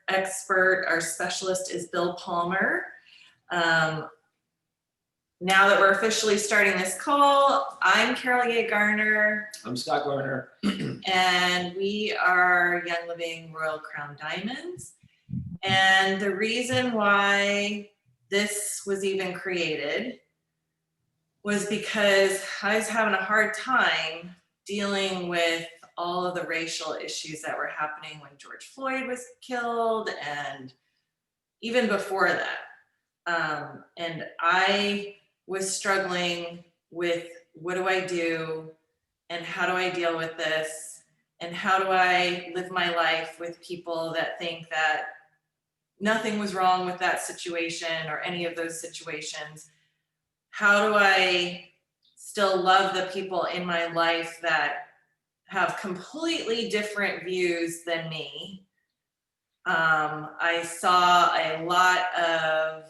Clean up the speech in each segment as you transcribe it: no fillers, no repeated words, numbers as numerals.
expert, our specialist is Bill Palmer. Now that we're officially starting this call, I'm Carol Yeh-Garner. I'm Scott Garner. And we are Young Living Royal Crown Diamonds. And the reason why this was even created was because I was having a hard time dealing with all of the racial issues that were happening when George Floyd was killed and even before that. And I was struggling with what do I do and how do I deal with this and how do I live my life with people that think that nothing was wrong with that situation or any of those situations. How do I still love the people in my life that have completely different views than me? I saw a lot of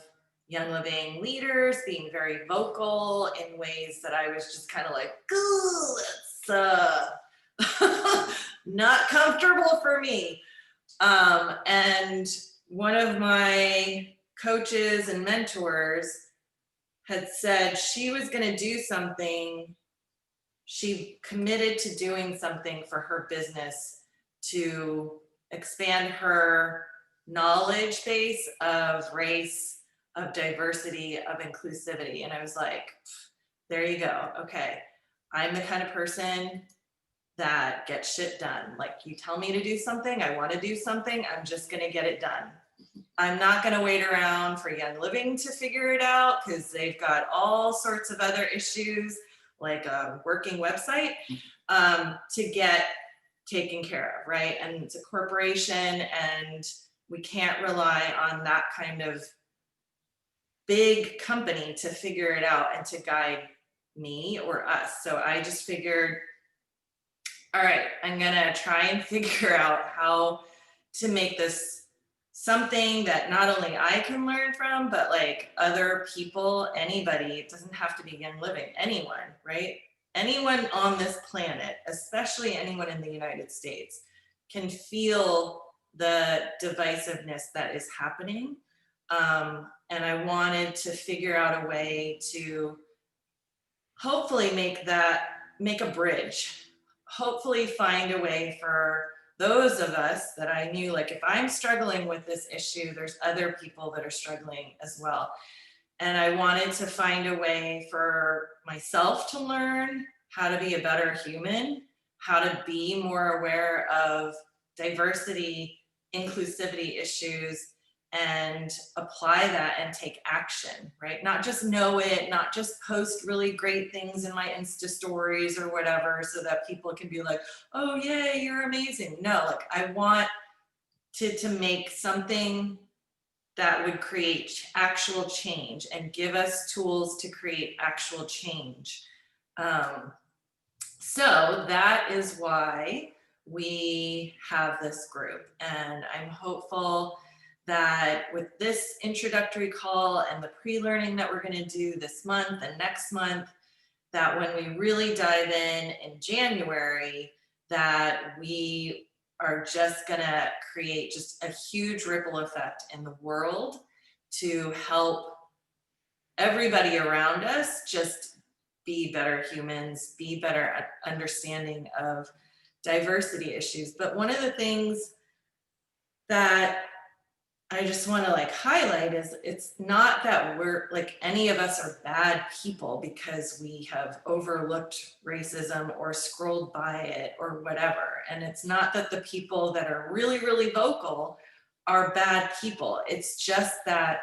Young Living leaders being very vocal in ways that I was just kind of like, ooh, it's not comfortable for me. And one of my coaches and mentors had said she was going to do something. She committed to doing something for her business to expand her knowledge base of race, of diversity, of inclusivity. And I was like, there you go. Okay. I'm the kind of person that gets shit done. Like, you tell me to do something, I want to do something, I'm just going to get it done. I'm not going to wait around for Young Living to figure it out because they've got all sorts of other issues like a working website to get taken care of, right? And it's a corporation and we can't rely on that kind of big company to figure it out and to guide me or us. So I just figured, all right, I'm gonna try and figure out how to make this something that not only I can learn from, but like other people, anybody, it doesn't have to be Young Living, anyone, right? Anyone on this planet, especially anyone in the United States, can feel the divisiveness that is happening. And I wanted to figure out a way to hopefully make a bridge, hopefully find a way for those of us that I knew, like if I'm struggling with this issue, there's other people that are struggling as well. And I wanted to find a way for myself to learn how to be a better human, how to be more aware of diversity, inclusivity issues, and apply that and take action, right? Not just know it, not just post really great things in my Insta stories or whatever so that people can be like, oh yay, you're amazing. No, like I want to make something that would create actual change and give us tools to create actual change. So that is why we have this group, and I'm hopeful that with this introductory call and the pre-learning that we're going to do this month and next month, that when we really dive in January, that we are just going to create just a huge ripple effect in the world to help everybody around us just be better humans, be better at understanding of diversity issues. But one of the things that I just want to like highlight is it's not that we're like any of us are bad people because we have overlooked racism or scrolled by it or whatever. And it's not that the people that are really, really vocal are bad people. It's just that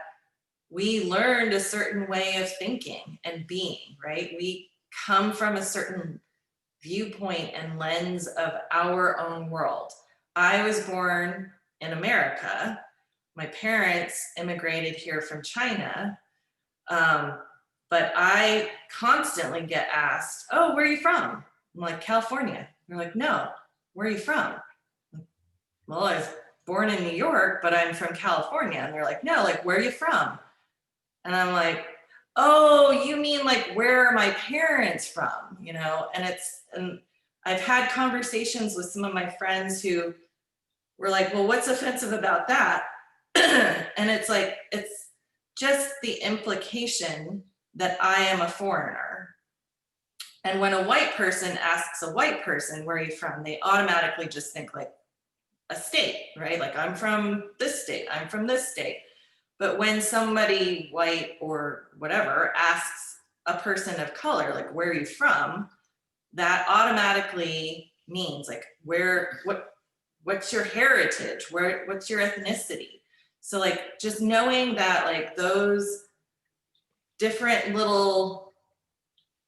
we learned a certain way of thinking and being, right? We come from a certain viewpoint and lens of our own world. I was born in America. My parents immigrated here from China, but I constantly get asked, oh, where are you from? I'm like, California. They're like, no, where are you from? Like, well, I was born in New York, but I'm from California. And they're like, no, like, where are you from? And I'm like, oh, you mean like, where are my parents from? You know, and I've had conversations with some of my friends who we're like, well, what's offensive about that? And it's like, it's just the implication that I am a foreigner. And when a white person asks a white person, where are you from? They automatically just think like a state, right? Like, I'm from this state, I'm from this state. But when somebody white or whatever asks a person of color, like, where are you from? That automatically means like, what's your heritage? What's your ethnicity? So like, just knowing that like those different little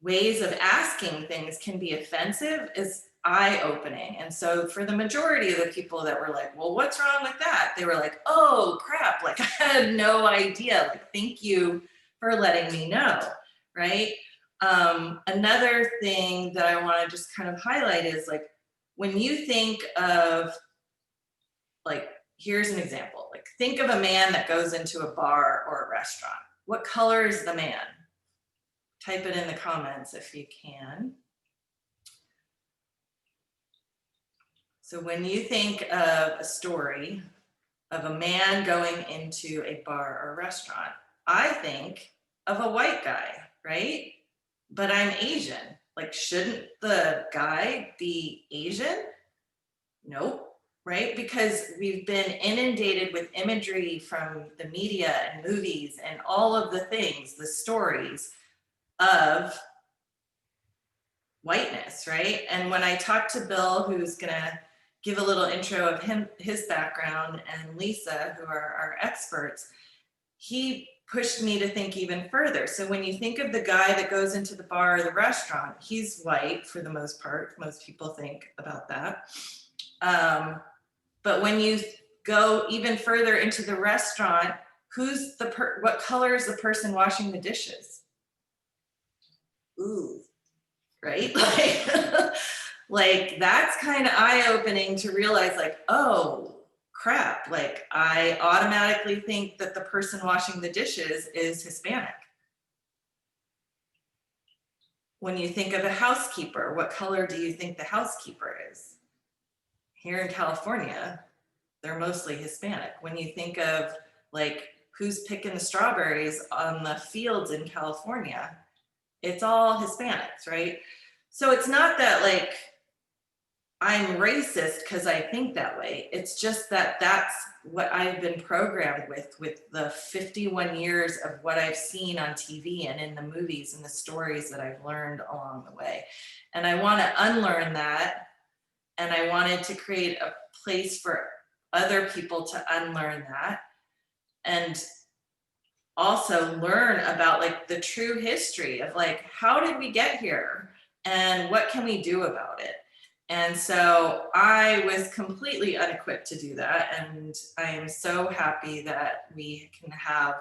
ways of asking things can be offensive is eye-opening. And so for the majority of the people that were like, well, what's wrong with that? They were like, oh crap, like I had no idea. Like, thank you for letting me know, right? Another thing that I want to just kind of highlight is like, when you think of, like, here's an example, like think of a man that goes into a bar or a restaurant. What color is the man? Type it in the comments if you can. So when you think of a story of a man going into a bar or restaurant, I think of a white guy, right? But I'm Asian. Like, shouldn't the guy be Asian? Nope, right? Because we've been inundated with imagery from the media and movies and all of the things, the stories of whiteness, right? And when I talked to Bill, who's gonna give a little intro of his background, and Lisa, who are our experts, he pushed me to think even further. So when you think of the guy that goes into the bar or the restaurant, he's white for the most part. Most people think about that. But when you go even further into the restaurant, what color is the person washing the dishes? Ooh, right? Like that's kind of eye-opening to realize like, oh crap, like I automatically think that the person washing the dishes is Hispanic. When you think of a housekeeper, what color do you think the housekeeper is? Here in California, they're mostly Hispanic. When you think of like who's picking the strawberries on the fields in California, it's all Hispanics, right? So it's not that like I'm racist because I think that way. It's just that that's what I've been programmed with the 51 years of what I've seen on TV and in the movies and the stories that I've learned along the way. And I want to unlearn that. And I wanted to create a place for other people to unlearn that. And also learn about like the true history of like, how did we get here? And what can we do about it? And so I was completely unequipped to do that. And I am so happy that we can have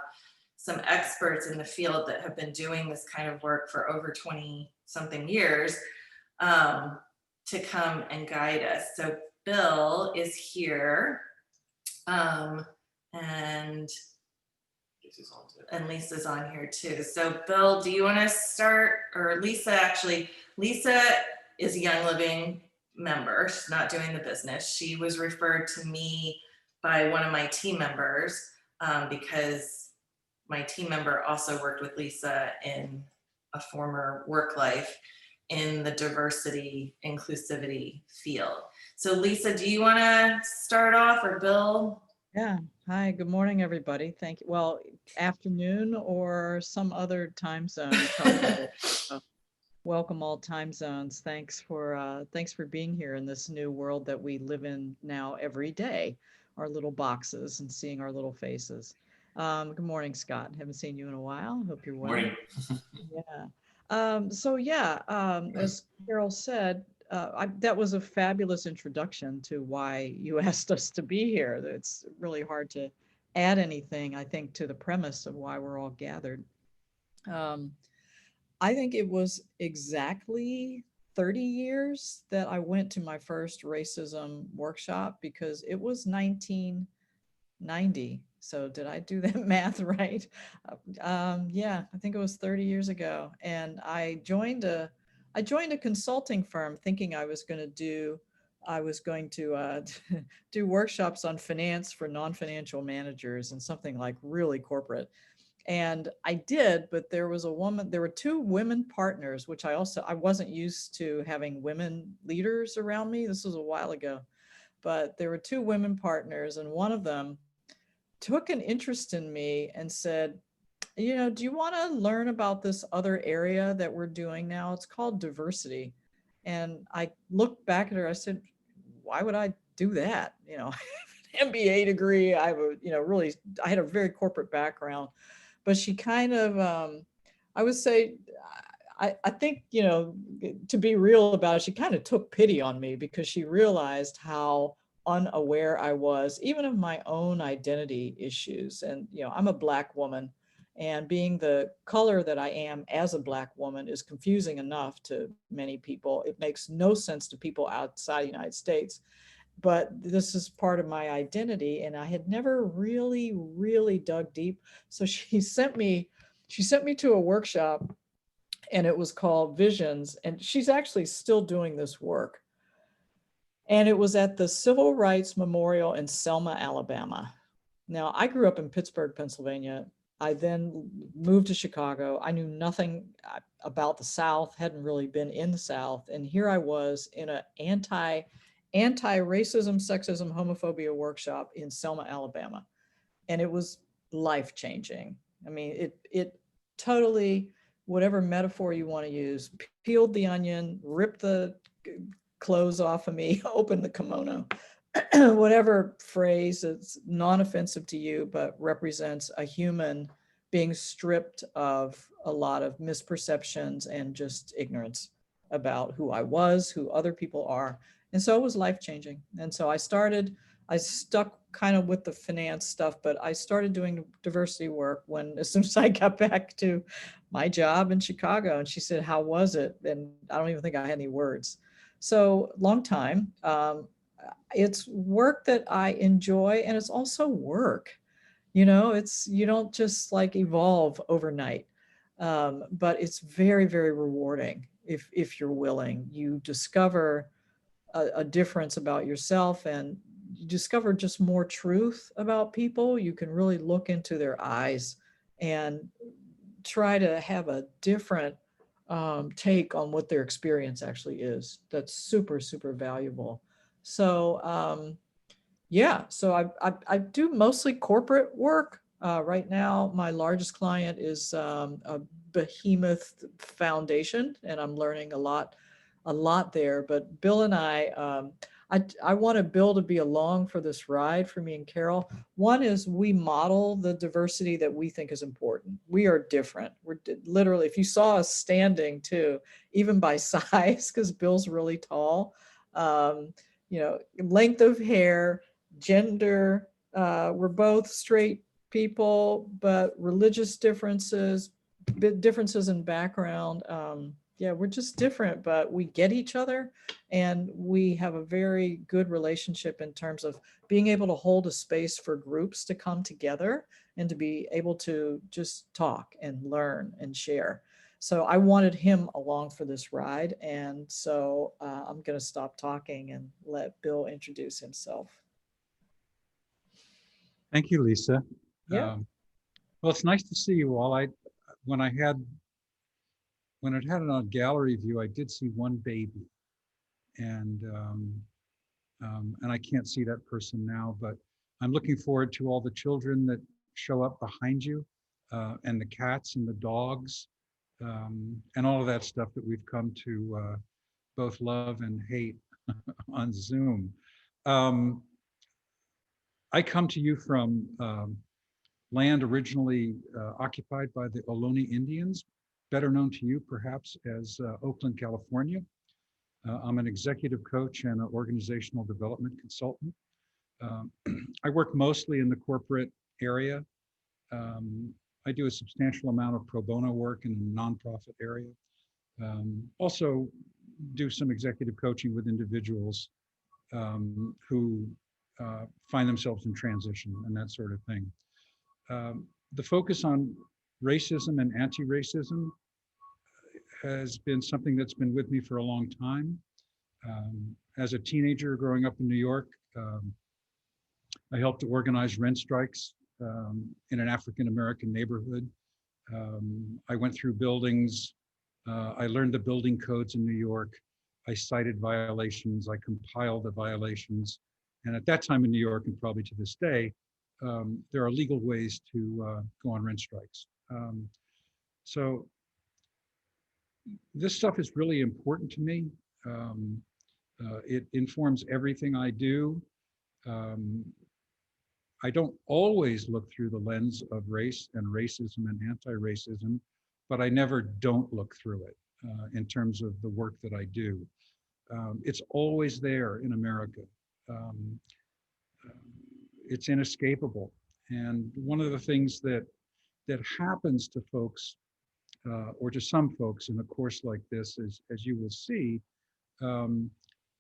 some experts in the field that have been doing this kind of work for over 20 something years to come and guide us. So Bill is here and Lisa's on here too. So Bill, do you want to start, or Lisa, actually, Lisa is a Young Living member. She's not doing the business. She was referred to me by one of my team members because my team member also worked with Lisa in a former work life in the diversity inclusivity field. So Lisa, do you want to start off, or Bill? Yeah. Hi, good morning, everybody. Thank you. Well, afternoon or some other time zone. Welcome all time zones. Thanks for being here in this new world that we live in now every day, our little boxes and seeing our little faces. Good morning, Scott. Haven't seen you in a while. Hope you're well. Morning. Yeah. As Carol said, that was a fabulous introduction to why you asked us to be here. It's really hard to add anything, I think, to the premise of why we're all gathered. I think it was exactly 30 years that I went to my first racism workshop because it was 1990. So did I do that math right? Yeah, I think it was 30 years ago. And I joined a consulting firm thinking I was going to do I was going to do workshops on finance for non-financial managers and something like really corporate. And I did, but there was a woman, there were two women partners, which I wasn't used to having women leaders around me. This was a while ago, but there were two women partners, and one of them took an interest in me and said, do you want to learn about this other area that we're doing now? It's called diversity. And I looked back at her, I said, why would I do that? MBA degree. I have really, I had a very corporate background, but she kind of, I would say, I think, to be real about it, she kind of took pity on me because she realized how unaware I was, even of my own identity issues. And, I'm a Black woman, and being the color that I am as a Black woman is confusing enough to many people. It makes no sense to people outside the United States, but this is part of my identity, and I had never really dug deep. So she sent me to a workshop, and it was called Visions, and she's actually still doing this work. And it was at the Civil Rights Memorial in Selma, Alabama. Now, I grew up in Pittsburgh, Pennsylvania. I then moved to Chicago. I knew nothing about the South, hadn't really been in the South. And here I was in an anti-racism, sexism, homophobia workshop in Selma, Alabama. And it was life-changing. I mean, it totally, whatever metaphor you want to use, peeled the onion, ripped the clothes off of me, opened the kimono, whatever phrase is non-offensive to you, but represents a human being stripped of a lot of misperceptions and just ignorance about who I was, who other people are. And so it was life-changing. And so I stuck kind of with the finance stuff, but I started doing diversity work as soon as I got back to my job in Chicago. And she said, how was it? And I don't even think I had any words. So long time. It's work that I enjoy, and it's also work. You don't just like evolve overnight, but it's very rewarding if you're willing. You discover a difference about yourself, and you discover just more truth about people. You can really look into their eyes and try to have a different take on what their experience actually is. That's super valuable. So yeah, so I do mostly corporate work. Right now, my largest client is a behemoth foundation, and I'm learning a lot there. But Bill and I want Bill to be along for this ride for me and Carol. One is we model the diversity that we think is important. We are different. We're literally, if you saw us standing too, even by size, because Bill's really tall, length of hair, gender, we're both straight people, but religious differences in background. Yeah, we're just different, but we get each other, and we have a very good relationship in terms of being able to hold a space for groups to come together and to be able to just talk and learn and share. So I wanted him along for this ride. And so I'm going to stop talking and let Bill introduce himself. Thank you, Lisa. Yeah. Well, it's nice to see you all. When it had a gallery view, I did see one baby, and I can't see that person now, but I'm looking forward to all the children that show up behind you, and the cats and the dogs, and all of that stuff that we've come to both love and hate on Zoom. I come to you from land originally occupied by the Ohlone Indians, better known to you perhaps as Oakland, California. I'm an executive coach and an organizational development consultant. I work mostly in the corporate area. I do a substantial amount of pro bono work in the nonprofit area. Also do some executive coaching with individuals who find themselves in transition and that sort of thing. The focus on racism and anti-racism has been something that's been with me for a long time. As a teenager growing up in New York, I helped to organize rent strikes in an African-American neighborhood. I went through buildings. I learned the building codes in New York. I cited violations. I compiled the violations. And at that time in New York, and probably to this day, there are legal ways to go on rent strikes. So this stuff is really important to me. It informs everything I do. I don't always look through the lens of race and racism and anti-racism, but I never don't look through it in terms of the work that I do. It's always there in America. It's inescapable. And one of the things that happens to folks, or to some folks in a course like this, is, as you will see,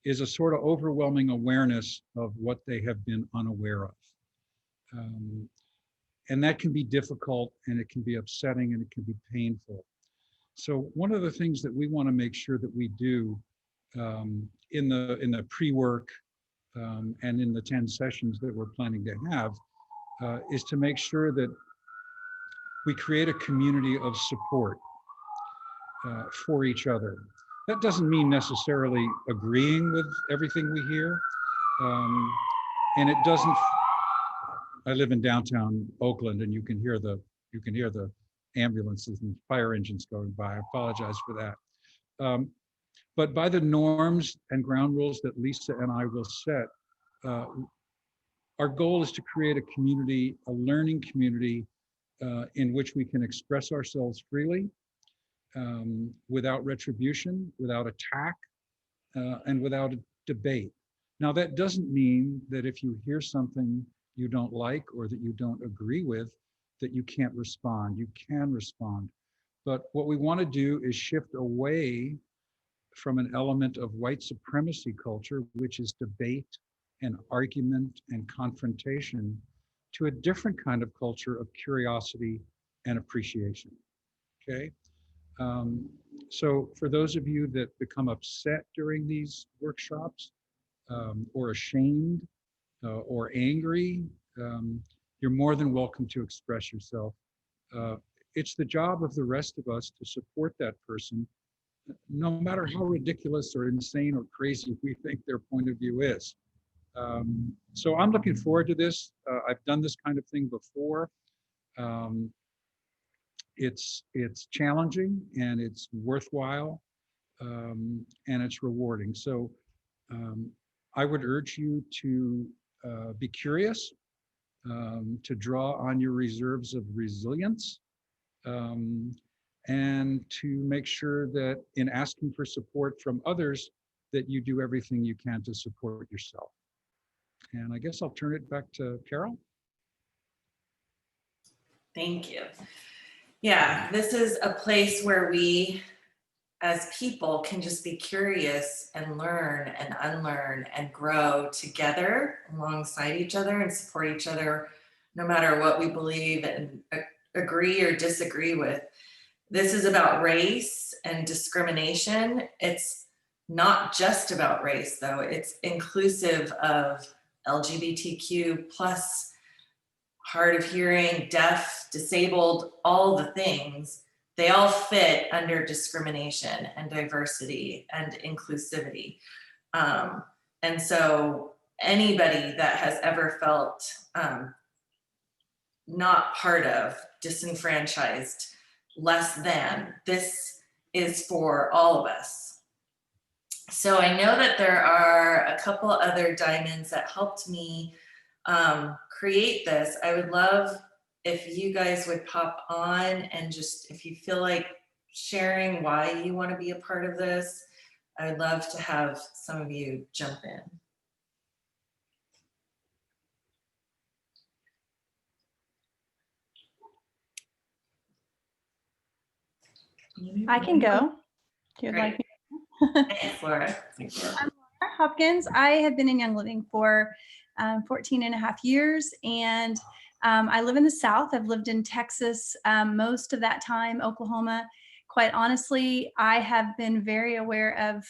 is a sort of overwhelming awareness of what they have been unaware of. And that can be difficult, and it can be upsetting, and it can be painful. So one of the things that we want to make sure that we do in the pre-work and in the 10 sessions that we're planning to have is to make sure that we create a community of support for each other. That doesn't mean necessarily agreeing with everything we hear, and it doesn't. I live in downtown Oakland, and you can hear the ambulances and fire engines going by. I apologize for that. But by the norms and ground rules that Lisa and I will set, our goal is to create a community, a learning community, in which we can express ourselves freely, without retribution, without attack, and without a debate. Now, that doesn't mean that if you hear something you don't like or that you don't agree with, that you can't respond. You can respond. But what we want to do is shift away from an element of white supremacy culture, which is debate and argument and confrontation, to a different kind of culture of curiosity and appreciation. Okay? So for those of you that become upset during these workshops, or ashamed, or angry, you're more than welcome to express yourself. It's the job of the rest of us to support that person, no matter how ridiculous or insane or crazy we think their point of view is. So I'm looking forward to this. I've done this kind of thing before. It's challenging, and it's worthwhile, and it's rewarding. So I would urge you to be curious, to draw on your reserves of resilience, and to make sure that in asking for support from others, that you do everything you can to support yourself. And I guess I'll turn it back to Carol. Thank you. Yeah, this is a place where we as people can just be curious and learn and unlearn and grow together alongside each other and support each other, no matter what we believe and agree or disagree with. This is about race and discrimination. It's not just about race, though. It's inclusive of LGBTQ plus, hard of hearing, deaf, disabled, all the things. They all fit under discrimination and diversity and inclusivity. And so anybody that has ever felt not part of, disenfranchised, less than, this is for all of us. So I know that there are a couple other diamonds that helped me create this. I would love if you guys would pop on and just, if you feel like sharing why you want to be a part of this, I would love to have some of you jump in. I can go. If you'd like me. Thanks, Laura. I'm Laura Hopkins. I have been in Young Living for 14 and a half years, and I live in the South. I've lived in Texas most of that time, Oklahoma. Quite honestly, I have been very aware of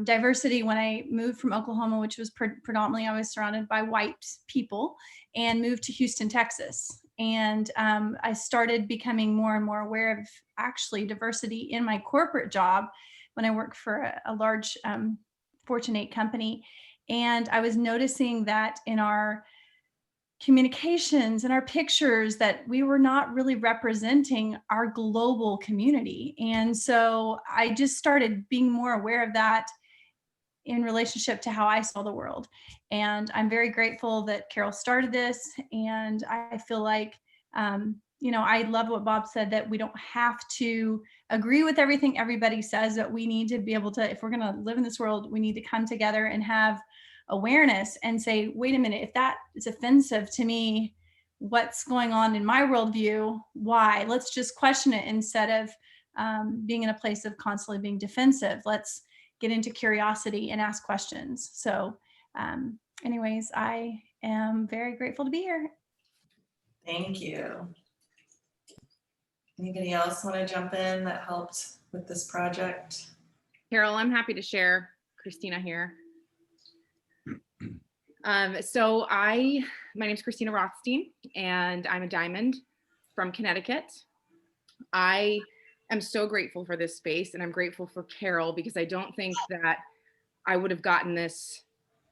diversity when I moved from Oklahoma, which was predominantly, I was surrounded by white people, and moved to Houston, Texas. And I started becoming more and more aware of actually diversity in my corporate job when I worked for a large Fortune 8 company. And I was noticing that in our communications and our pictures that we were not really representing our global community. And so I just started being more aware of that in relationship to how I saw the world. And I'm very grateful that Carol started this. And I feel like, I love what Bob said, that we don't have to agree with everything everybody says, that we need to be able to, if we're going to live in this world, we need to come together and have awareness and say, wait a minute, if that is offensive to me, what's going on in my worldview? Why? Let's just question it instead of being in a place of constantly being defensive. Let's get into curiosity and ask questions. So anyways, I am very grateful to be here. Thank you. Anybody else want to jump in that helped with this project? Carol, I'm happy to share. Christina here. My name's Christina Rothstein, and I'm a diamond from Connecticut. I am so grateful for this space, and I'm grateful for Carol, because I don't think that I would have gotten this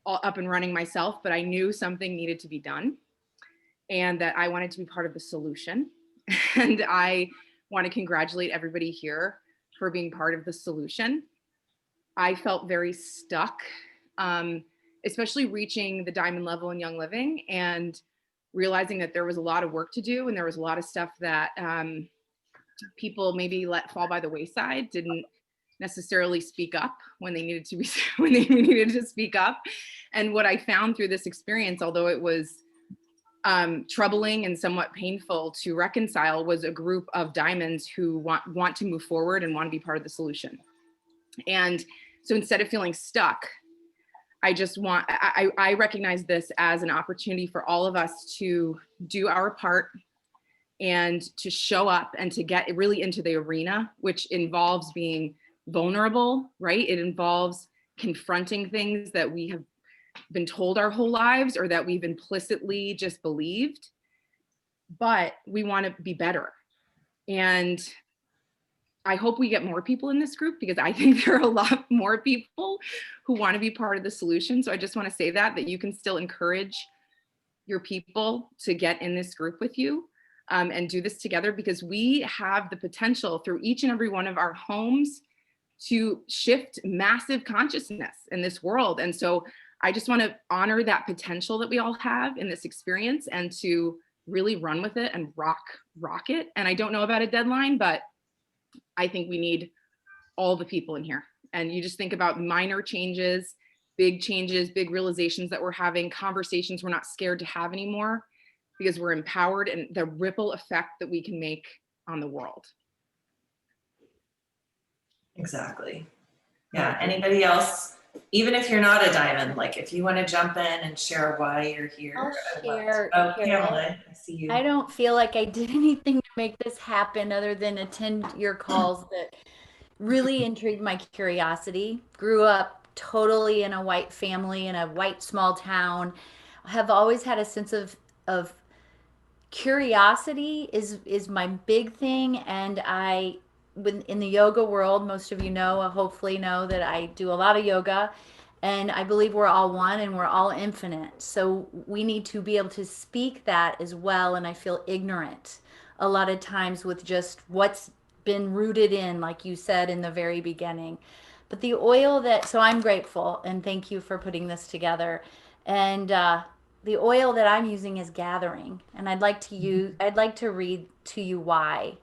all up and running myself, but I knew something needed to be done and that I wanted to be part of the solution. And I want to congratulate everybody here for being part of the solution. I felt very stuck, especially reaching the diamond level in Young Living and realizing that there was a lot of work to do, and there was a lot of stuff that people maybe let fall by the wayside, didn't necessarily speak up when they needed to when they needed to speak up. And what I found through this experience, although it was troubling and somewhat painful to reconcile, was a group of diamonds who want to move forward and want to be part of the solution. And so instead of feeling stuck, I recognize this as an opportunity for all of us to do our part and to show up and to get really into the arena, which involves being vulnerable, right? It involves confronting things that we have been told our whole lives or that we've implicitly just believed, but we want to be better. And I hope we get more people in this group, because I think there are a lot more people who want to be part of the solution. So I just want to say that you can still encourage your people to get in this group with you and do this together, because we have the potential through each and every one of our homes to shift massive consciousness in this world. And so I just want to honor that potential that we all have in this experience and to really run with it and rock it. And I don't know about a deadline, but I think we need all the people in here. And you just think about minor changes, big realizations that we're having, conversations we're not scared to have anymore because we're empowered, and the ripple effect that we can make on the world. Exactly. Yeah. Anybody else? Even if you're not a diamond, like if you want to jump in and share why you're here. I'll share. Oh, Carol. Caroline, I see you. I don't feel like I did anything to make this happen other than attend your calls that really intrigued my curiosity. Grew up totally in a white family in a white small town. Have always had a sense of curiosity is my big thing. And in the yoga world, most of you know, hopefully know that I do a lot of yoga, and I believe we're all one and we're all infinite. So we need to be able to speak that as well. And I feel ignorant a lot of times with just what's been rooted in, like you said in the very beginning. But the oil so I'm grateful, and thank you for putting this together. And the oil that I'm using is gathering, and I'd like to read to you why.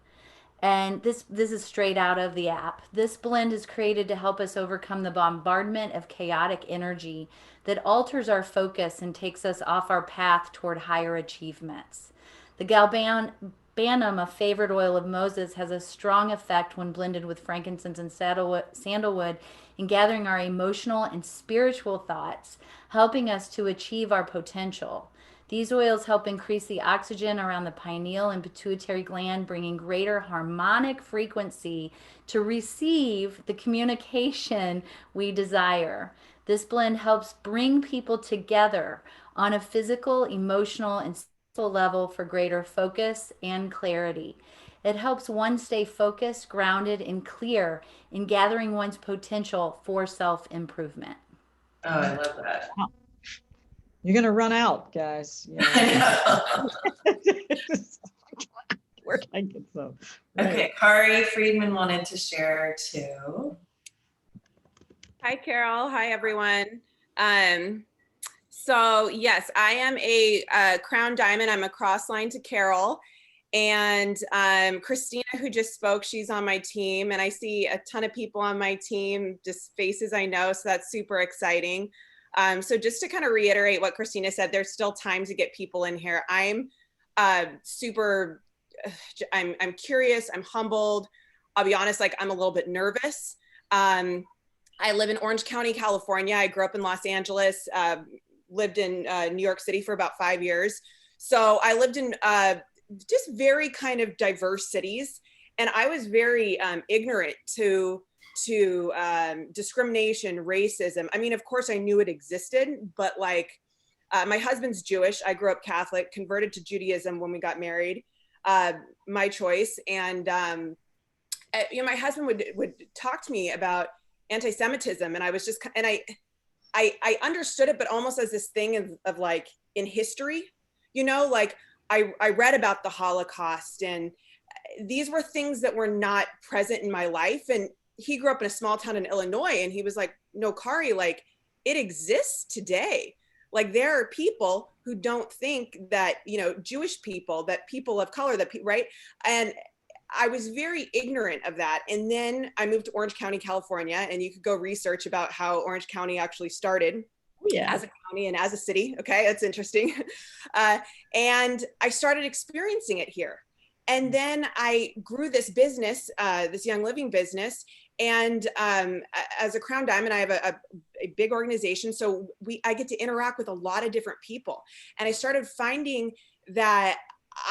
And this is straight out of the app. This blend is created to help us overcome the bombardment of chaotic energy that alters our focus and takes us off our path toward higher achievements. The galbanum, a favorite oil of Moses, has a strong effect when blended with frankincense and sandalwood in gathering our emotional and spiritual thoughts, helping us to achieve our potential. These oils help increase the oxygen around the pineal and pituitary gland, bringing greater harmonic frequency to receive the communication we desire. This blend helps bring people together on a physical, emotional, and spiritual level for greater focus and clarity. It helps one stay focused, grounded, and clear in gathering one's potential for self-improvement. Oh, I love that. You're gonna run out, guys. You know. I know. Where can I get some? Okay, Kari Friedman wanted to share too. Hi, Carol. Hi, everyone. So yes, I am a Crown Diamond. I'm a cross line to Carol. And Christina, who just spoke, she's on my team. And I see a ton of people on my team, just faces I know. So that's super exciting. So just to kind of reiterate what Christina said, there's still time to get people in here. I'm super, I'm curious, I'm humbled. I'll be honest, like I'm a little bit nervous. I live in Orange County, California. I grew up in Los Angeles, lived in New York City for about 5 years. So I lived in just very kind of diverse cities. And I was very ignorant to discrimination, racism. I mean, of course I knew it existed, but like my husband's Jewish. I grew up Catholic, converted to Judaism when we got married, my choice. And you know, my husband would talk to me about anti-Semitism, and I was just, and I understood it, but almost as this thing of like in history, you know, like I read about the Holocaust, and these were things that were not present in my life. And he grew up in a small town in Illinois, and he was like, no, Kari, like it exists today. Like there are people who don't think that, you know, Jewish people, that people of color, that right. And I was very ignorant of that. And then I moved to Orange County, California, and you could go research about how Orange County actually started as a county and as a city. Okay, that's interesting. And I started experiencing it here. And then I grew this business, this Young Living business. And as a Crown Diamond, I have a big organization. So I get to interact with a lot of different people. And I started finding that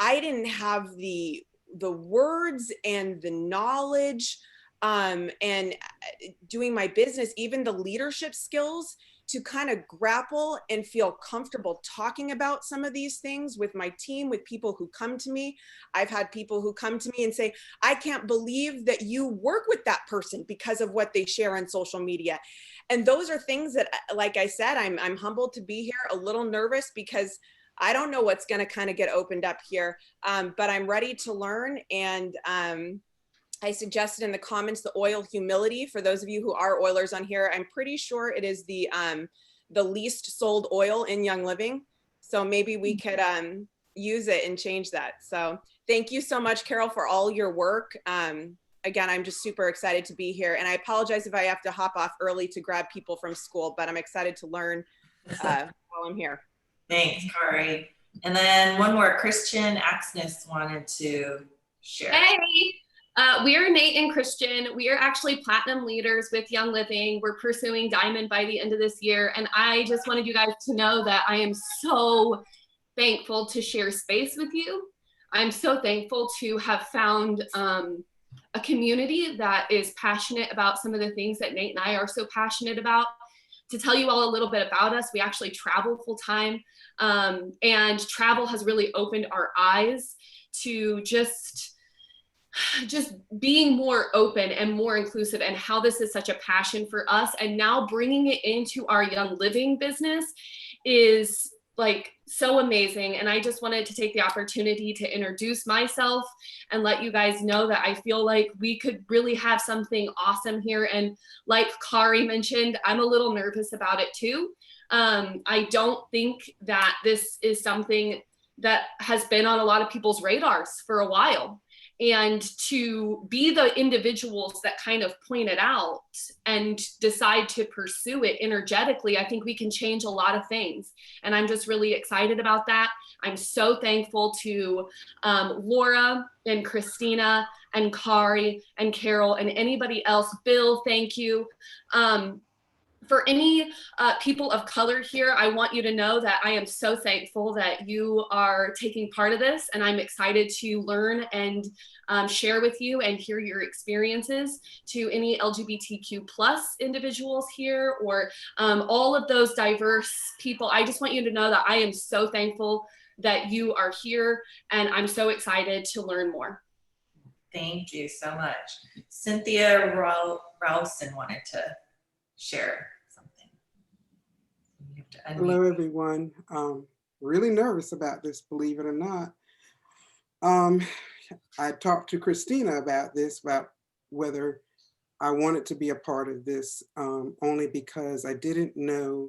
I didn't have the words and the knowledge and doing my business, even the leadership skills to kind of grapple and feel comfortable talking about some of these things with my team, with people who come to me. I've had people who come to me and say, I can't believe that you work with that person because of what they share on social media. And those are things that, like I said, I'm humbled to be here, a little nervous because I don't know what's going to kind of get opened up here, but I'm ready to learn. And I suggested in the comments the oil humility. For those of you who are oilers on here, I'm pretty sure it is the least sold oil in Young Living. So maybe we could use it and change that. So thank you so much, Carol, for all your work. Again, I'm just super excited to be here. And I apologize if I have to hop off early to grab people from school, but I'm excited to learn while I'm here. Thanks, Kari. And then one more, Christian Axness wanted to share. Hey, we are Nate and Christian. We are actually platinum leaders with Young Living. We're pursuing diamond by the end of this year. And I just wanted you guys to know that I am so thankful to share space with you. I'm so thankful to have found a community that is passionate about some of the things that Nate and I are so passionate about. To tell you all a little bit about us, we actually travel full time, and travel has really opened our eyes to just being more open and more inclusive, and how this is such a passion for us. And now bringing it into our Young Living business is like so amazing. And I just wanted to take the opportunity to introduce myself and let you guys know that I feel like we could really have something awesome here. And like Kari mentioned, I'm a little nervous about it too. I don't think that this is something that has been on a lot of people's radars for a while. And to be the individuals that kind of point it out and decide to pursue it energetically, I think we can change a lot of things. And I'm just really excited about that. I'm so thankful to Laura and Christina and Kari and Carol and anybody else. Bill, thank you. For any people of color here, I want you to know that I am so thankful that you are taking part of this, and I'm excited to learn and share with you and hear your experiences. To any LGBTQ plus individuals here, or all of those diverse people, I just want you to know that I am so thankful that you are here, and I'm so excited to learn more. Thank you so much. Cynthia Ralston wanted to share something. You have to unmute. Hello, everyone. Really nervous about this, believe it or not. I talked to Christina about this, about whether I wanted to be a part of this, only because I didn't know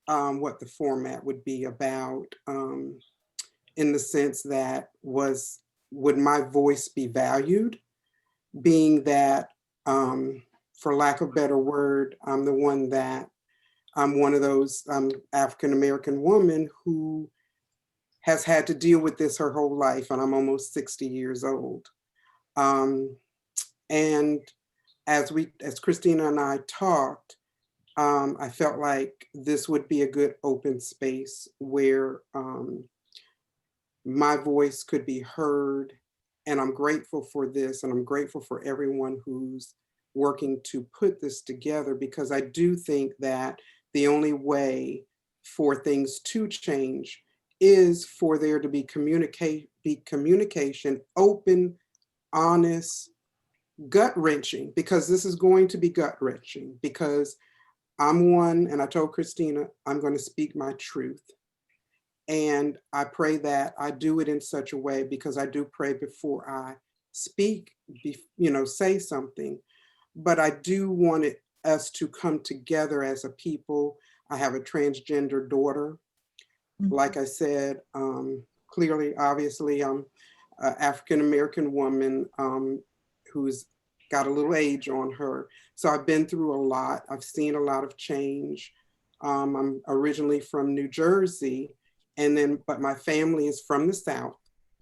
what the format would be about, in the sense that would my voice be valued, being that, for lack of a better word, I'm one of those African-American woman who has had to deal with this her whole life, and I'm almost 60 years old. And as Christina and I talked, I felt like this would be a good open space where my voice could be heard. And I'm grateful for this, and I'm grateful for everyone who's working to put this together, because I do think that the only way for things to change is for there to be communication, open, honest, gut-wrenching, because this is going to be gut-wrenching, because I'm one, and I told Christina, I'm going to speak my truth. And I pray that I do it in such a way, because I do pray before I speak, say something, but I do want us to come together as a people. I have a transgender daughter. Like I said, clearly, obviously, I'm an African-American woman who's got a little age on her. So I've been through a lot. I've seen a lot of change. I'm originally from New Jersey, but my family is from the South.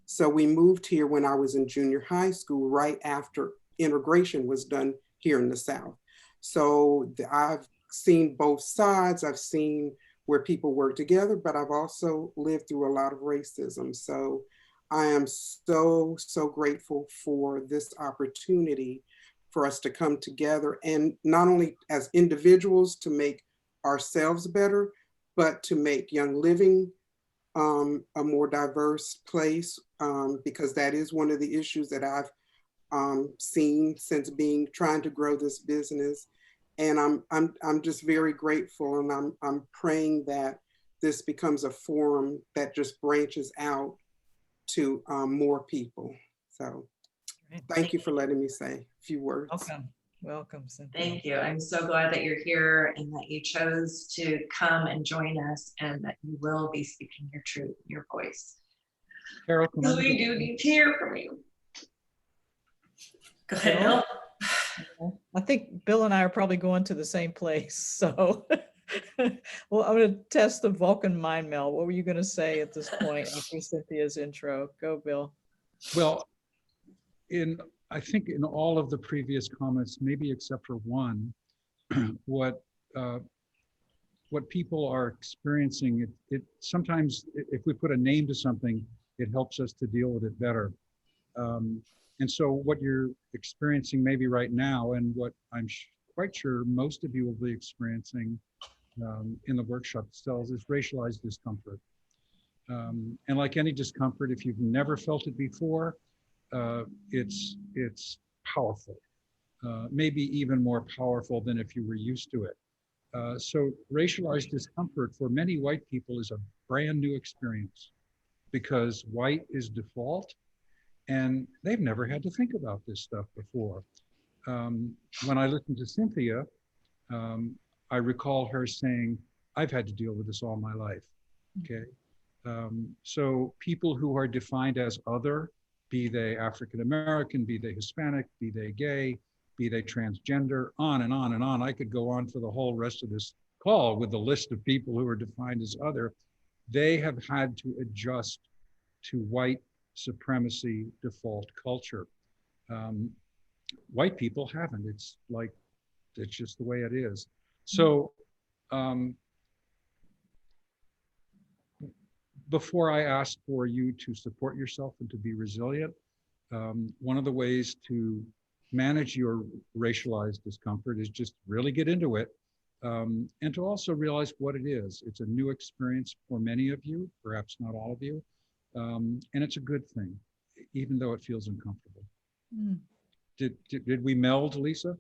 So we moved here when I was in junior high school, right after integration was done here in the South. So I've seen both sides. I've seen where people work together, but I've also lived through a lot of racism. So I am so, so grateful for this opportunity for us to come together, and not only as individuals to make ourselves better, but to make Young Living a more diverse place, because that is one of the issues that I've seen since trying to grow this business. And I'm just very grateful, and I'm praying that this becomes a forum that just branches out to more people. So thank you for letting me say a few words. Welcome, Cynthia. Thank you. I'm so glad that you're here and that you chose to come and join us, and that you will be speaking your truth, your voice. Carol, We do need to hear from you. Go ahead, Bill. I think Bill and I are probably going to the same place. So, well, I'm going to test the Vulcan mind meld. What were you going to say at this point after Cynthia's intro? Go, Bill. Well, I think in all of the previous comments, maybe except for one, what people are experiencing, it sometimes, if we put a name to something, it helps us to deal with it better. And so what you're experiencing maybe right now, and what I'm quite sure most of you will be experiencing in the workshop cells, is racialized discomfort. And like any discomfort, if you've never felt it before, it's powerful, maybe even more powerful than if you were used to it. So racialized discomfort for many white people is a brand new experience, because white is default, and they've never had to think about this stuff before. When I listened to Cynthia, I recall her saying, I've had to deal with this all my life, okay? So people who are defined as other, be they African-American, be they Hispanic, be they gay, be they transgender, on and on and on. I could go on for the whole rest of this call with the list of people who are defined as other. They have had to adjust to white supremacy default culture. White people haven't. It's just the way it is. So before I ask for you to support yourself and to be resilient, one of the ways to manage your racialized discomfort is just really get into it, and to also realize what it is. It's a new experience for many of you, perhaps not all of you, and it's a good thing, even though it feels uncomfortable. Mm. Did we meld, Lisa?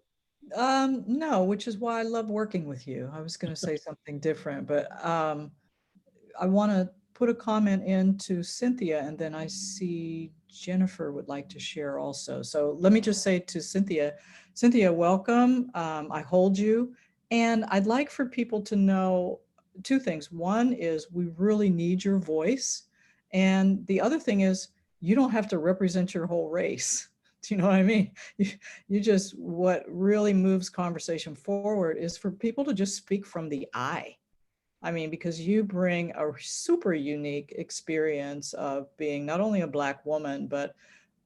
No, which is why I love working with you. I was going to say something different, but I want to put a comment into Cynthia, and then I see Jennifer would like to share also. So let me just say to Cynthia, welcome. I hold you. And I'd like for people to know two things. One is we really need your voice. And the other thing is you don't have to represent your whole race. Do you know what I mean? You just, what really moves conversation forward is for people to just speak from the I. I mean, because you bring a super unique experience of being not only a Black woman, but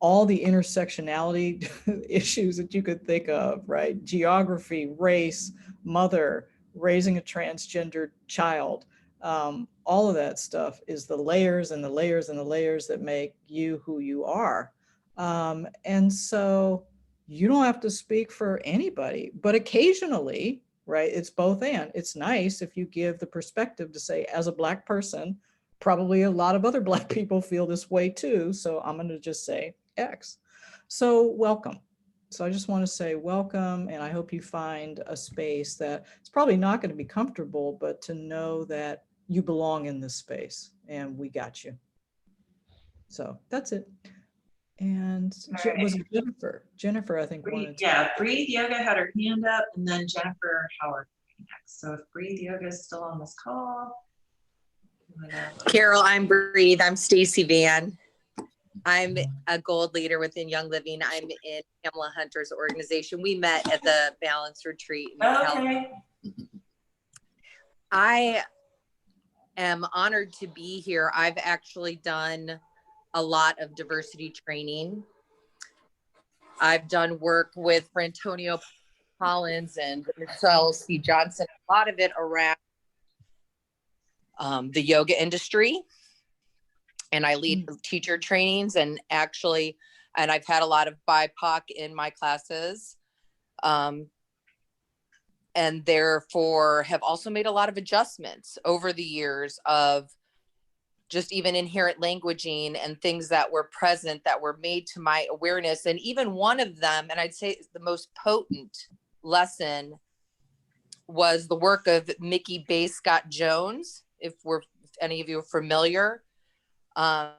all the intersectionality issues that you could think of, right? Geography, race, mother, raising a transgender child. All of that stuff is the layers and the layers and the layers that make you who you are. And so you don't have to speak for anybody, but occasionally, right? It's both and. It's nice if you give the perspective to say, as a Black person, probably a lot of other Black people feel this way too. So I'm going to just say X. So welcome. So I just want to say welcome, and I hope you find a space that it's probably not going to be comfortable, but to know that you belong in this space and we got you. So that's it. And Right. was it Jennifer? Jennifer, I think wanted to. Yeah, Breathe Yoga had her hand up, and then Jennifer Howard next. So if Breathe Yoga is still on this call. Carol, I'm Breathe. I'm Stacey Vann. I'm a gold leader within Young Living. I'm in Pamela Hunter's organization. We met at the Balance Retreat in California. I am honored to be here. I've actually done a lot of diversity training. I've done work with Antonio Collins and Michelle C. Johnson, a lot of it around the yoga industry. And I lead teacher trainings and I've had a lot of BIPOC in my classes. And therefore have also made a lot of adjustments over the years of just even inherent languaging and things that were present that were made to my awareness. And even one of them, and I'd say the most potent lesson, was the work of Mickey Bay Scott Jones, if any of you are familiar. But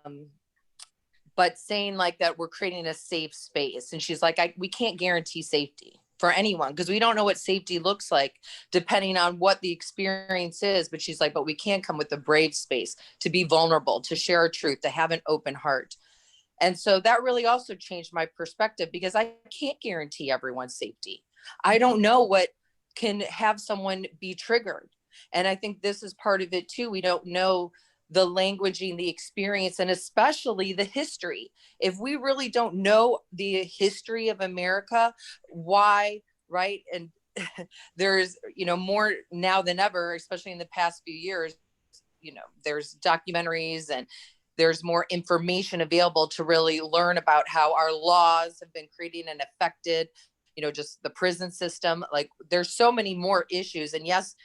saying like that we're creating a safe space. And she's like, we can't guarantee safety for anyone because we don't know what safety looks like depending on what the experience is. But she's like, but we can come with a brave space to be vulnerable, to share our truth, to have an open heart. And so that really also changed my perspective because I can't guarantee everyone's safety. I don't know what can have someone be triggered. And I think this is part of it too. We don't know the languaging, the experience, and especially the history. If we really don't know the history of America, why, right? And there's, more now than ever, especially in the past few years, there's documentaries and there's more information available to really learn about how our laws have been created and affected, just the prison system. Like there's so many more issues. And yes,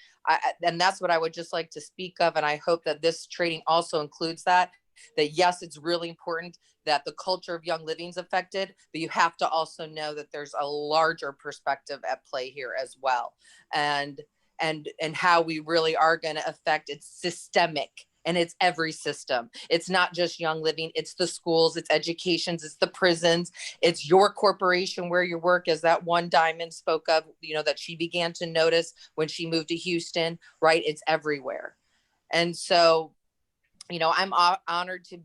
and that's what I would just like to speak of. And I hope that this training also includes that yes, it's really important that the culture of Young Living is affected, but you have to also know that there's a larger perspective at play here as well. And how we really are going to affect, it's systemic. And it's every system. It's not just Young Living, it's the schools, it's educations, it's the prisons, it's your corporation where you work, as that one Diamond spoke of, that she began to notice when she moved to Houston, right? It's everywhere. And so, I'm honored to,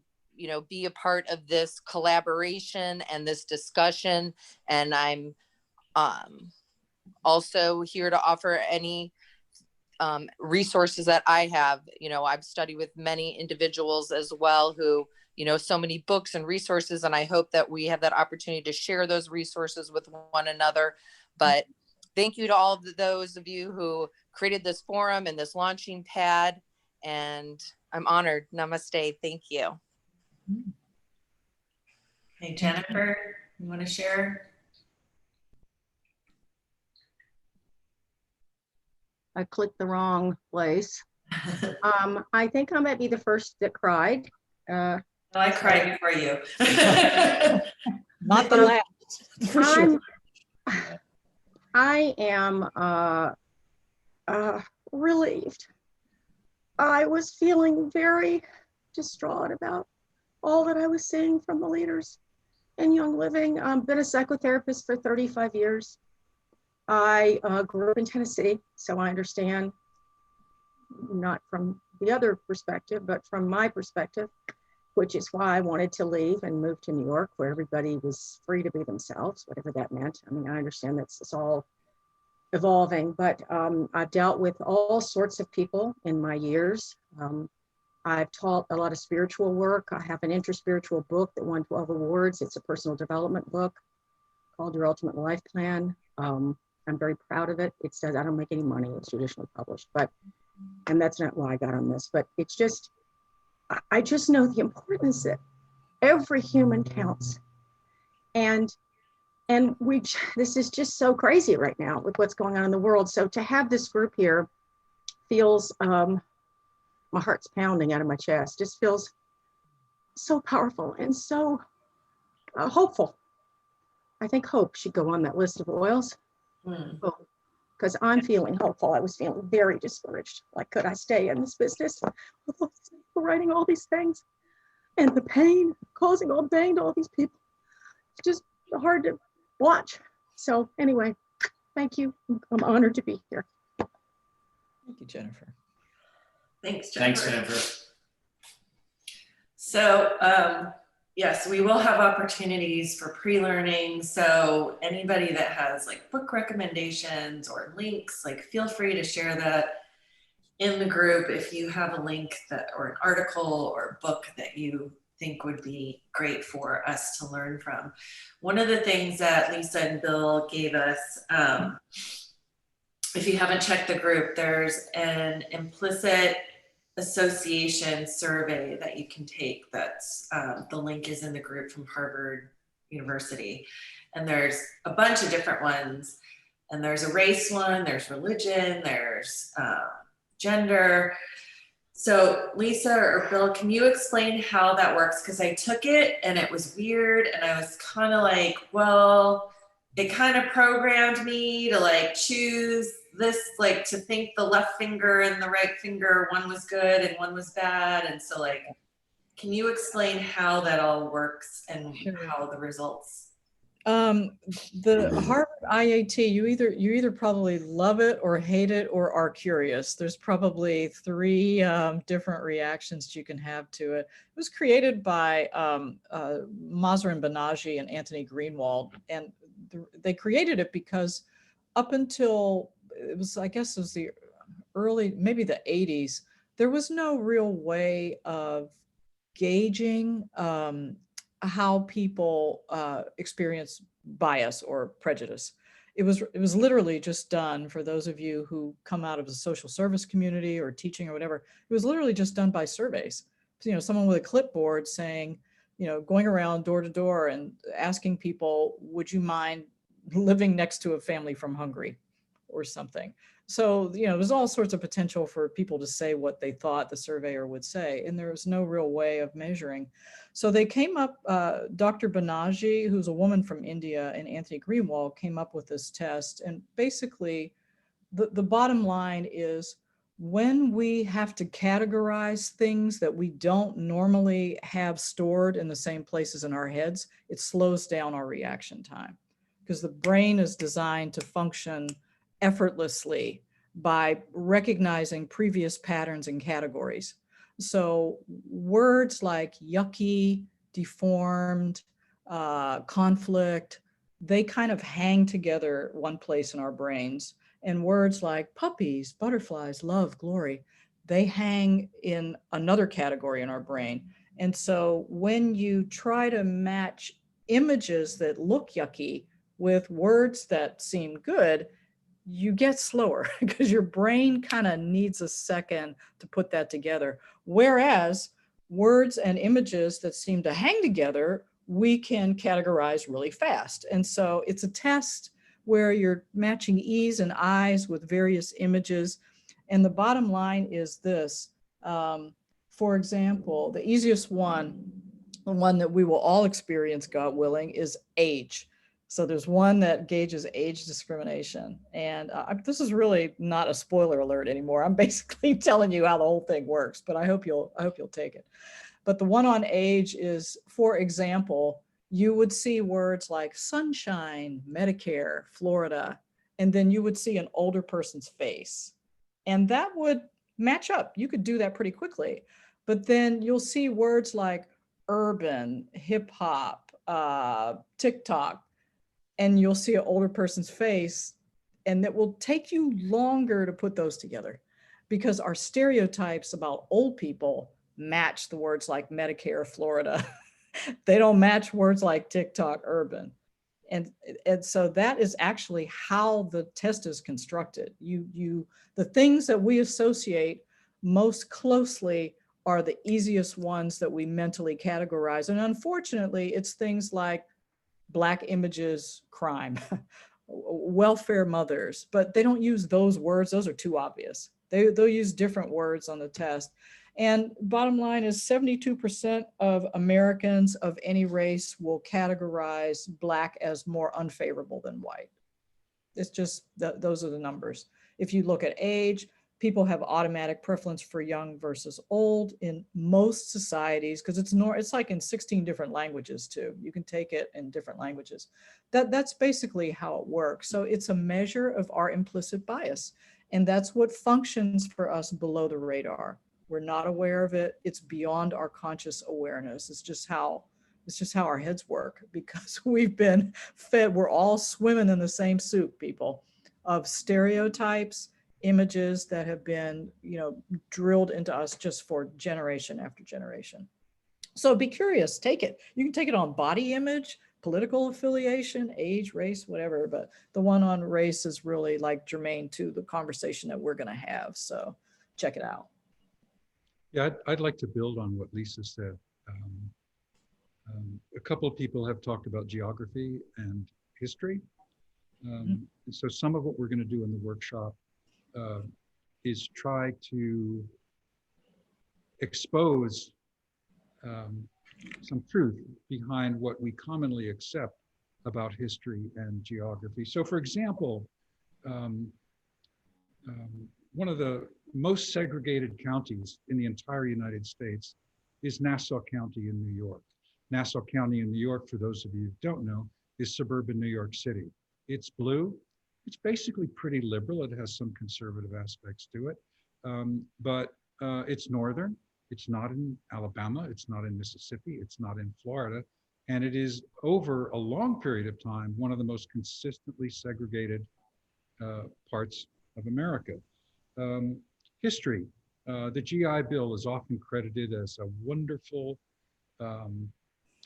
be a part of this collaboration and this discussion. And I'm also here to offer any resources that I have. I've studied with many individuals as well who, so many books and resources, and I hope that we have that opportunity to share those resources with one another. But thank you to all of those of you who created this forum and this launching pad. And I'm honored. Namaste. Thank you. Hey, Jennifer, you want to share? I clicked the wrong place. I think I might be the first that cried. No, I cried before you. Not the last, for sure. I am relieved. I was feeling very distraught about all that I was seeing from the leaders in Young Living. I've been a psychotherapist for 35 years. I grew up in Tennessee, so I understand, not from the other perspective, but from my perspective, which is why I wanted to leave and move to New York, where everybody was free to be themselves, whatever that meant. I mean, I understand that's it's all evolving, but I've dealt with all sorts of people in my years. I've taught a lot of spiritual work. I have an interspiritual book that won 12 awards. It's a personal development book called Your Ultimate Life Plan. I'm very proud of it. It says I don't make any money. It's traditionally published, and that's not why I got on this, but it's just, I just know the importance that every human counts. And this is just so crazy right now with what's going on in the world. So to have this group here feels, my heart's pounding out of my chest, just feels so powerful and so hopeful. I think hope should go on that list of oils. Because I'm feeling hopeful. I was feeling very discouraged. Like, could I stay in this business writing all these things and the pain, causing all the pain to all these people? It's just hard to watch. So anyway, thank you. I'm honored to be here. Thank you, Jennifer. Thanks, Jennifer. Thanks, Jennifer. So yes, we will have opportunities for pre-learning. So anybody that has like book recommendations or links, like feel free to share that in the group if you have a link that or an article or book that you think would be great for us to learn from. One of the things that Lisa and Bill gave us, if you haven't checked the group, there's an implicit association survey that you can take. That's the link is in the group from Harvard University, and there's a bunch of different ones, and there's a race one, there's religion, there's gender. So Lisa or Bill, can you explain how that works? Because I took it and it was weird, and I was kind of like, well, it kind of programmed me to like choose this, like to think the left finger and the right finger, one was good and one was bad. And so like, can you explain how that all works and how the results? The Harvard IAT, you either probably love it or hate it or are curious. There's probably three different reactions you can have to it. It was created by Mazrin Banaji and Anthony Greenwald, and they created it because up until it was, I guess it was the early, maybe the 80s, there was no real way of gauging how people experience bias or prejudice. It was literally just done, for those of you who come out of the social service community or teaching or whatever, it was literally just done by surveys. You know, someone with a clipboard saying, you know, going around door to door and asking people, would you mind living next to a family from Hungary or something? So, you know, there's all sorts of potential for people to say what they thought the surveyor would say, and there was no real way of measuring. So they came up, Dr. Banaji, who's a woman from India, and Anthony Greenwald came up with this test. And basically, the bottom line is, when we have to categorize things that we don't normally have stored in the same places in our heads, it slows down our reaction time, because the brain is designed to function effortlessly by recognizing previous patterns and categories. So words like yucky, deformed, conflict, they kind of hang together one place in our brains. And words like puppies, butterflies, love, glory, they hang in another category in our brain. And so when you try to match images that look yucky with words that seem good, you get slower because your brain kind of needs a second to put that together. Whereas words and images that seem to hang together, we can categorize really fast. And so it's a test where you're matching E's and I's with various images. And the bottom line is this. For example, the easiest one, the one that we will all experience, God willing, is age. So there's one that gauges age discrimination. And this is really not a spoiler alert anymore. I'm basically telling you how the whole thing works, but I hope you'll take it. But the one on age is, for example, you would see words like sunshine, Medicare, Florida, and then you would see an older person's face. And that would match up. You could do that pretty quickly. But then you'll see words like urban, hip hop, TikTok, and you'll see an older person's face, and it will take you longer to put those together because our stereotypes about old people match the words like Medicare, Florida. They don't match words like TikTok, urban. And so that is actually how the test is constructed. The things that we associate most closely are the easiest ones that we mentally categorize. And unfortunately, it's things like Black images, crime, welfare mothers, but they don't use those words. Those are too obvious. They'll use different words on the test. And bottom line is 72% of Americans of any race will categorize Black as more unfavorable than white. It's just, those are the numbers. If you look at age, people have automatic preference for young versus old in most societies, because it's like in 16 different languages too. You can take it in different languages. That's basically how it works. So it's a measure of our implicit bias. And that's what functions for us below the radar. We're not aware of it. It's beyond our conscious awareness. It's just how our heads work, because we've been fed, we're all swimming in the same soup, people, of stereotypes, images that have been, drilled into us just for generation after generation. So be curious, take it. You can take it on body image, political affiliation, age, race, whatever, but the one on race is really like germane to the conversation that we're going to have. So check it out. Yeah, I'd like to build on what Lisa said. A couple of people have talked about geography and history. And so some of what we're going to do in the workshop is try to expose some truth behind what we commonly accept about history and geography. So for example, one of the most segregated counties in the entire United States is Nassau County in New York. Nassau County in New York, for those of you who don't know, is suburban New York City. It's blue. It's basically pretty liberal. It has some conservative aspects to it, but it's northern. It's not in Alabama. It's not in Mississippi. It's not in Florida. And it is, over a long period of time, one of the most consistently segregated parts of America. History. The GI Bill is often credited as a wonderful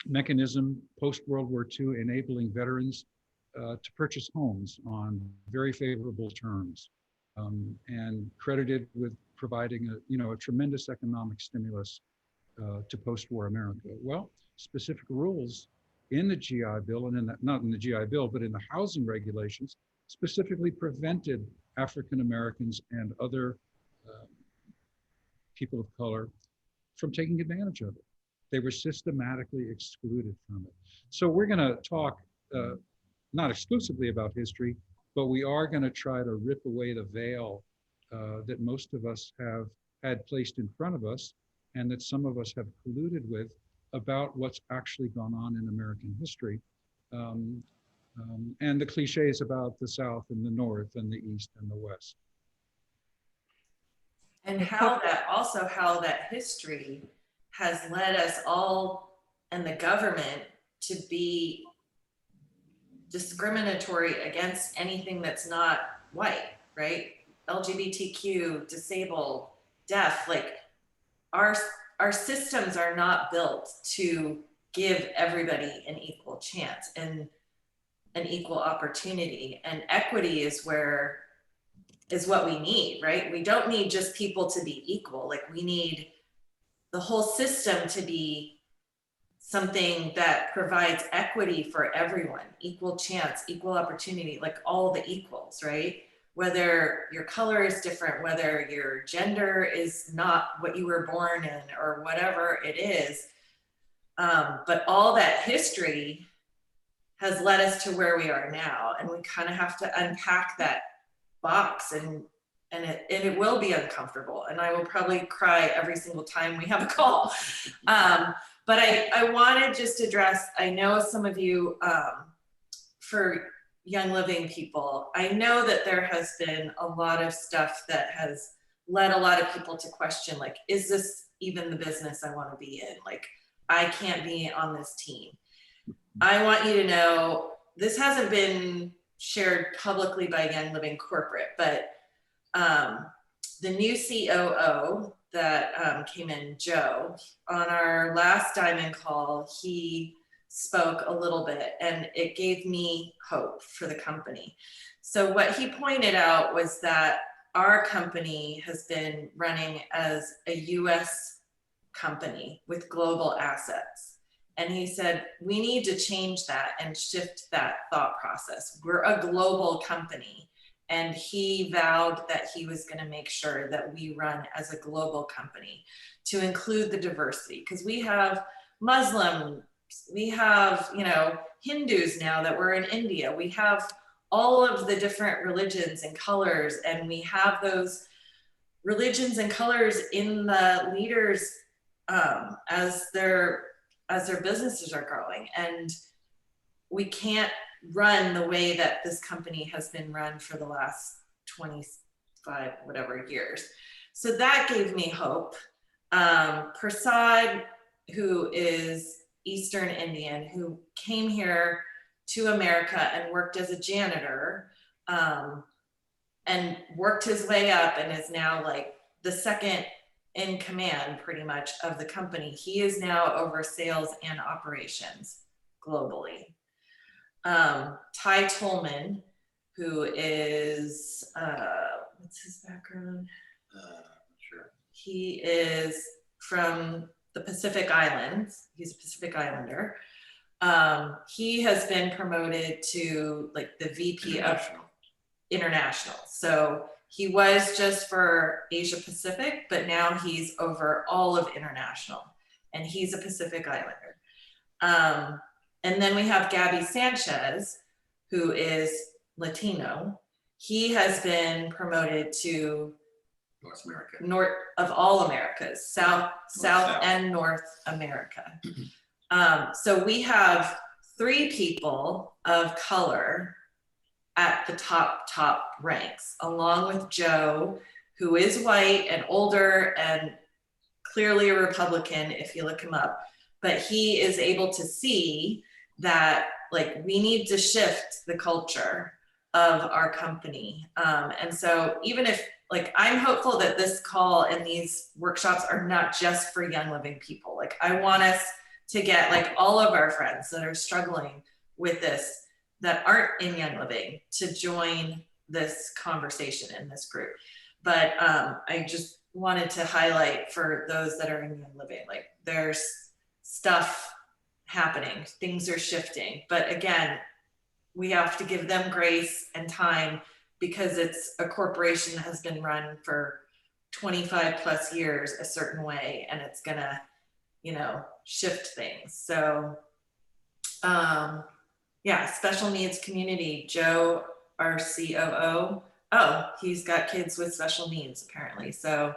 mechanism post-World War II, enabling veterans to purchase homes on very favorable terms, and credited with providing a tremendous economic stimulus to post-war America. Well, specific rules in the GI Bill, and not in the GI Bill, but in the housing regulations, specifically prevented African Americans and other people of color from taking advantage of it. They were systematically excluded from it. So we're going to talk not exclusively about history, but we are going to try to rip away the veil that most of us have had placed in front of us, and that some of us have colluded with, about what's actually gone on in American history. And the cliches about the South and the North and the East and the West. And how that history has led us all and the government to be discriminatory against anything that's not white, right? LGBTQ, disabled, deaf, like our systems are not built to give everybody an equal chance and an equal opportunity. And equity is where is what we need, right? We don't need just people to be equal. Like, we need the whole system to be something that provides equity for everyone, equal chance, equal opportunity, like all the equals, right? Whether your color is different, whether your gender is not what you were born in, or whatever it is. But all that history has led us to where we are now. And we kind of have to unpack that box, and it will be uncomfortable. And I will probably cry every single time we have a call. But I want to just address, I know some of you, for Young Living people, I know that there has been a lot of stuff that has led a lot of people to question, like, is this even the business I want to be in? Like, I can't be on this team. I want you to know, this hasn't been shared publicly by Young Living Corporate, but the new COO that came in, Joe, on our last Diamond call, he spoke a little bit, and it gave me hope for the company. So what he pointed out was that our company has been running as a US company with global assets. And he said, we need to change that and shift that thought process. We're a global company. And he vowed that he was going to make sure that we run as a global company to include the diversity, because we have Muslims, we have, you know, Hindus now that we're in India. We have all of the different religions and colors, and we have those religions and colors in the leaders as their businesses are growing. And we can't run the way that this company has been run for the last 25 whatever years. So that gave me hope. Prasad, who is Eastern Indian, who came here to America and worked as a janitor, and worked his way up, and is now like the second in command pretty much of the company. He is now over sales and operations globally. Tolman, who is, what's his background? Sure. He is from the Pacific Islands. He's a Pacific Islander. He has been promoted to like the VP of International. So he was just for Asia Pacific, but now he's over all of international, and he's a Pacific Islander. And then we have Gabby Sanchez, who is Latino. He has been promoted to North America. North of all Americas, South and North America. So we have 3 people of color at the top ranks, along with Joe, who is white and older and clearly a Republican if you look him up. But he is able to see that, like, we need to shift the culture of our company. And so even if, like, I'm hopeful that this call and these workshops are not just for Young Living people. Like, I want us to get like all of our friends that are struggling with this, that aren't in Young Living, to join this conversation in this group. But I just wanted to highlight for those that are in Young Living, like, there's stuff happening, things are shifting, but again, we have to give them grace and time, because it's a corporation that has been run for 25 plus years a certain way, and it's gonna, you know, shift things. So yeah, special needs community, Joe, our COO, oh, he's got kids with special needs apparently. So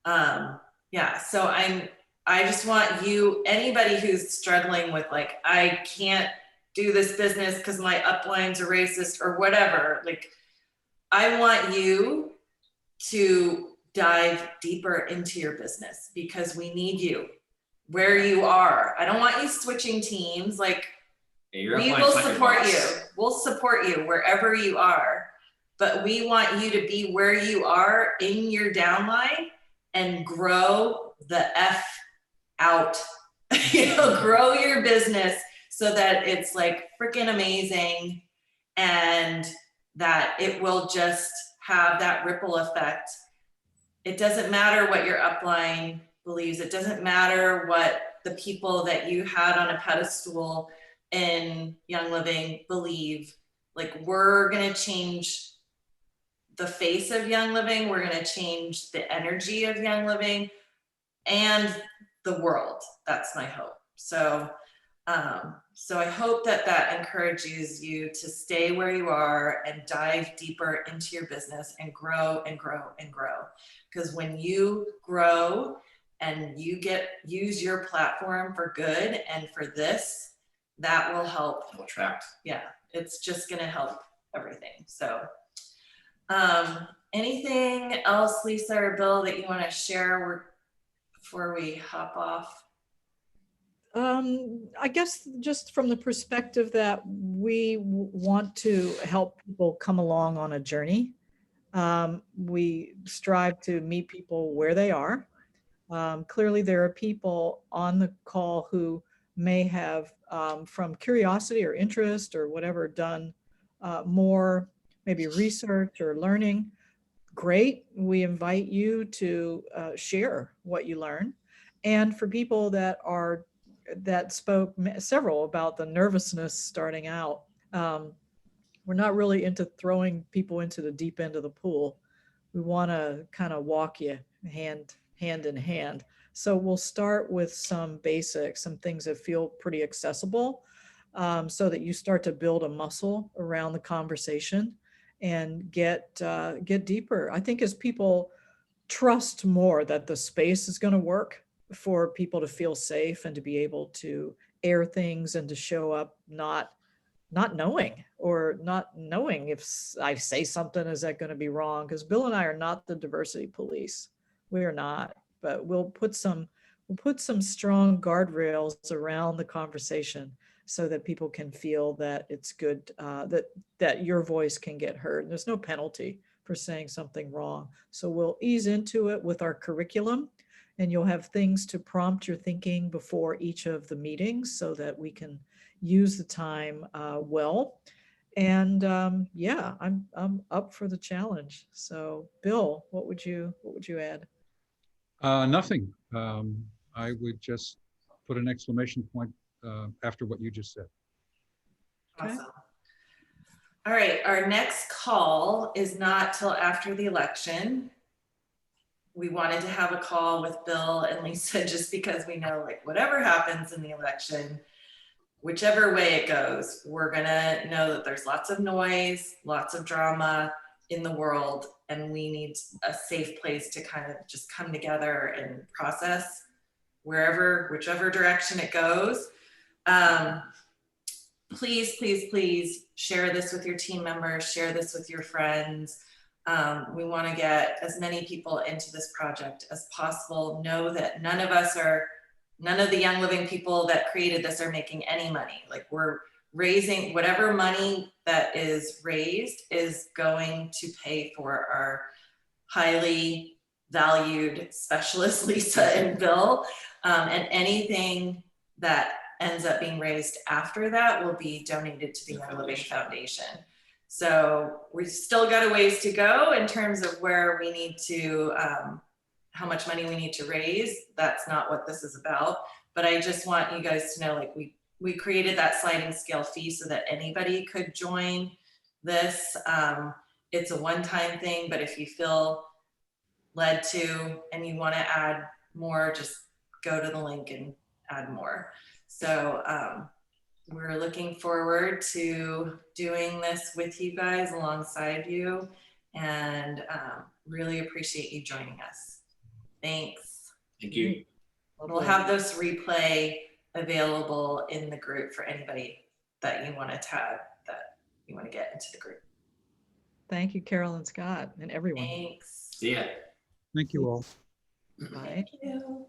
yeah, so I just want you, anybody who's struggling with like, I can't do this business because my uplines are racist or whatever, like, I want you to dive deeper into your business, because we need you where you are. I don't want you switching teams. Like, we will support you. We'll support you wherever you are, but we want you to be where you are in your downline and grow the F out, you know, grow your business so that it's like freaking amazing, and that it will just have that ripple effect. It doesn't matter what your upline believes. It doesn't matter what the people that you had on a pedestal in Young Living believe. Like, we're gonna change the face of Young Living. We're gonna change the energy of Young Living and the world. That's my hope. So I hope that that encourages you to stay where you are and dive deeper into your business and grow and grow and grow. Because when you grow and you use your platform for good and for this, that will help. It'll attract. Yeah, it's just gonna help everything. So anything else, Lisa or Bill, that you want to share before we hop off? I guess just from the perspective that we want to help people come along on a journey. We strive to meet people where they are. Clearly, there are people on the call who may have, from curiosity or interest or whatever, done more maybe research or learning. Great. We invite you to share what you learn. And for people that spoke several about the nervousness starting out, we're not really into throwing people into the deep end of the pool. We want to kind of walk you hand in hand. So we'll start with some basics, some things that feel pretty accessible, so that you start to build a muscle around the conversation and get deeper. I think as people trust more that the space is going to work for people to feel safe and to be able to air things and to show up not knowing if I say something, is that going to be wrong? Because Bill and I are not the diversity police. We are not, but we'll put some strong guardrails around the conversation so that people can feel that it's good, that your voice can get heard. And there's no penalty for saying something wrong. So we'll ease into it with our curriculum, and you'll have things to prompt your thinking before each of the meetings so that we can use the time well. And yeah, I'm up for the challenge. So Bill, what would you add? Nothing. I would just put an exclamation point after what you just said. Awesome. All right, our next call is not till after the election. We wanted to have a call with Bill and Lisa just because we know, like, whatever happens in the election, whichever way it goes, we're gonna know that there's lots of noise, lots of drama in the world, and we need a safe place to kind of just come together and process whichever direction it goes. Please, please, please share this with your team members, share this with your friends. We want to get as many people into this project as possible. Know that none of the Young Living people that created this are making any money. Like, we're raising whatever money that is raised is going to pay for our highly valued specialists, Lisa and Bill, and anything that ends up being raised after that will be donated to the Young Living Foundation. So we've still got a ways to go in terms of where we need to, how much money we need to raise. That's not what this is about. But I just want you guys to know, like, we created that sliding scale fee so that anybody could join this. It's a one-time thing, but if you feel led to and you want to add more, just go to the link and add more. So we're looking forward to doing this with you guys, alongside you, and really appreciate you joining us. Thanks. Thank you. We'll have this replay available in the group for anybody that you want to tag, that you want to get into the group. Thank you, Carol and Scott, and everyone. Thanks. See ya. Thank you all. Bye. Thank you.